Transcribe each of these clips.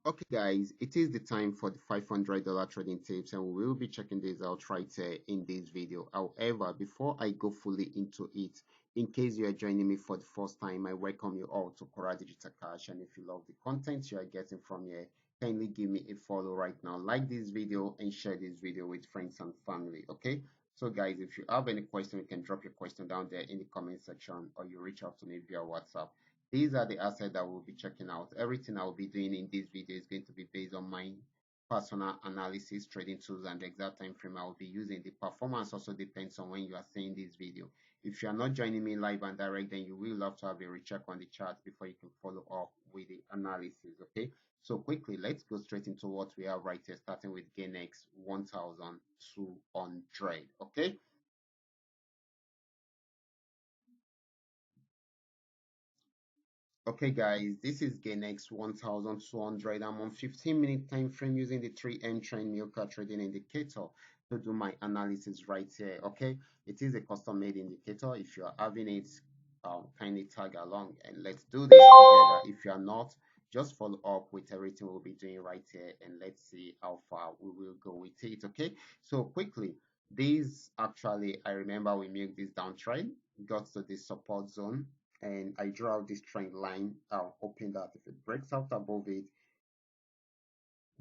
Okay, guys, it is the time for the $500 trading tips, and we will be checking this out right here in this video. However, before I go fully into it, in case you are joining me for the first time, I welcome you all to Qora Digital Cash. And if you love the content you are getting from here, kindly give me a follow right now, like this video, and share this video with friends and family. Okay, so guys, if you have any question, you can drop your question down there in the comment section, or you reach out to me via WhatsApp. These are the assets that we'll be checking out. Everything I will be doing in this video is going to be based on my personal analysis, trading tools, and the exact time frame I will be using. The performance also depends on when you are seeing this video. If you are not joining me live and direct, then you will have to have a recheck on the chart before you can follow up with the analysis. Okay, so quickly, let's go straight into what we have right here, starting with GainX 1200. Okay. Okay, guys, this is GainX 1200. I'm on 15-minute time frame using the 3M trend Milka trading indicator to do my analysis right here. Okay, it is a custom made indicator. If you are having it, kindly tag along and let's do this together. If you are not, just follow up with everything we'll be doing right here and let's see how far we will go with it. Okay, so quickly, this actually, I remember we milked this downtrend, got to this support zone, and I draw out this trend line, hoping that if it breaks out above it,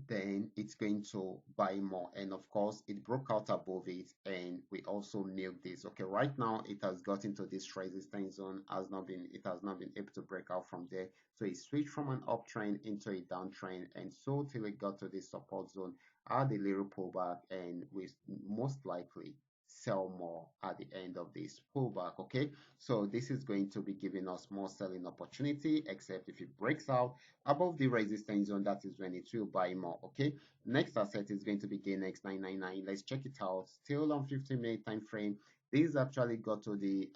then it's going to buy more. And of course, it broke out above it, and we also milked this. Okay, right now it has got into this resistance zone, it has not been able to break out from there. So it switched from an uptrend into a downtrend, and so till it got to this support zone, had a little pullback, and we most likely sell more at the end of this pullback. Okay, so this is going to be giving us more selling opportunity, except if it breaks out above the resistance zone, that is when it will buy more. Okay, next asset is going to be GainX 999. Let's check it out. Still on 15-minute time frame. This actually got to the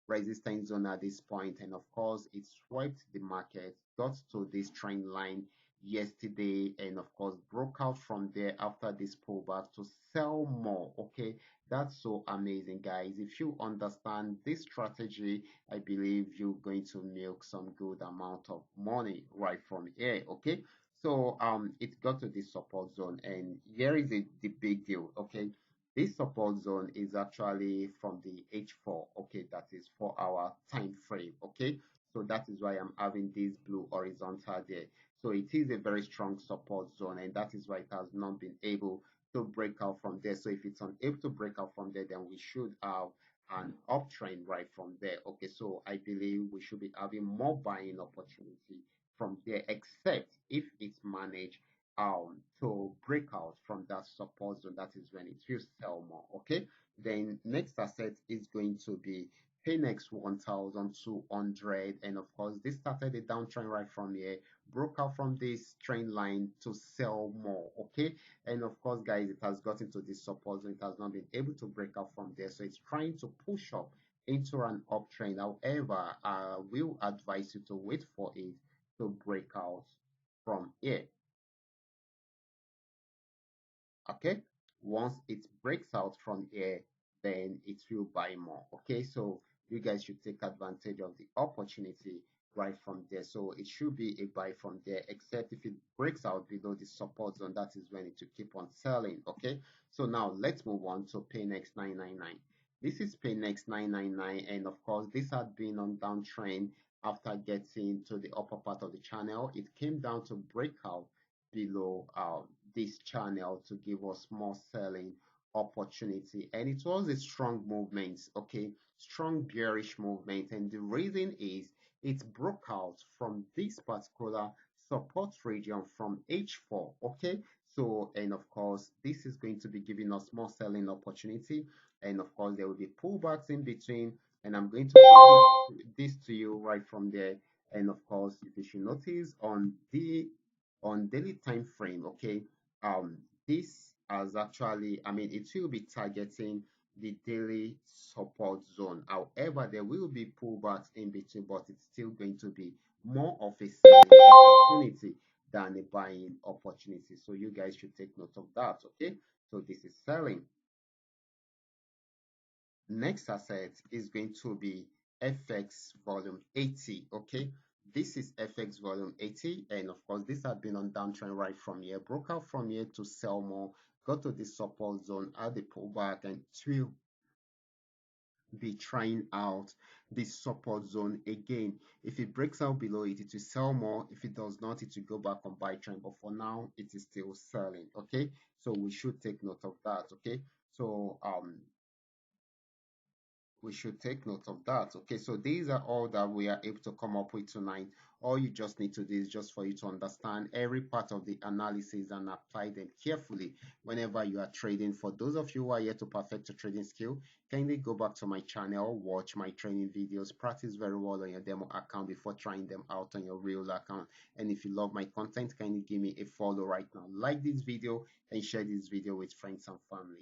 resistance zone at this point, and of course it swept the market, got to this trend line yesterday, and of course broke out from there after this pullback to sell more. Okay, that's so amazing, guys. If you understand this strategy, I believe you're going to milk some good amount of money right from here. Okay, so it got to this support zone, and here is the big deal. Okay, this support zone is actually from the H4. Okay, that is 4-hour time frame. Okay, so that is why I'm having this blue horizontal there. So it is a very strong support zone, and that is why it has not been able to break out from there. So if it's unable to break out from there, then we should have an uptrend right from there. Okay, so I believe we should be having more buying opportunity from there, except if it's managed to break out from that support zone. That is when it will sell more. Okay, then next asset is going to be Paynex 1200, and of course this started a downtrend right from here, broke out from this trend line to sell more. Okay, and of course, guys, it has gotten to this support zone. It has not been able to break out from there, so it's trying to push up into an uptrend. However, I will advise you to wait for it to break out from here. Okay, once it breaks out from here, then it will buy more. Okay, so you guys should take advantage of the opportunity right from there. So it should be a buy from there, except if it breaks out below the support zone, that is when it will keep on selling. Okay, so now let's move on to Paynex 999. This is Paynex 999, and of course this had been on downtrend. After getting to the upper part of the channel, it came down to break out below this channel to give us more selling opportunity, and it was a strong movement. Okay, strong bearish movement, and the reason is it broke out from this particular support region from H4. Okay, so and of course this is going to be giving us more selling opportunity, and of course there will be pullbacks in between, and I'm going to prove this to you right from there. And of course, if you should notice on daily time frame, okay, this has actually, I mean, it will be targeting the daily support zone. However, there will be pullbacks in between, but it's still going to be more of a selling opportunity than a buying opportunity. So you guys should take note of that. Okay, so this is selling. Next asset is going to be FX volume 80. Okay, This is FX volume 80, and of course, this had been on downtrend right from here, broke out from here to sell more, got to this support zone, had the pullback, and it will be trying out this support zone again. If it breaks out below it, it will sell more. If it does not, it will go back on buy trend. But for now, it is still selling. Okay, so we should take note of that. Okay, so we should take note of that. Okay, so these are all that we are able to come up with tonight. All you just need to do is just for you to understand every part of the analysis and apply them carefully whenever you are trading. For those of you who are yet to perfect your trading skill, kindly go back to my channel, watch my training videos, practice very well on your demo account before trying them out on your real account. And if you love my content, kindly give me a follow right now. Like this video and share this video with friends and family.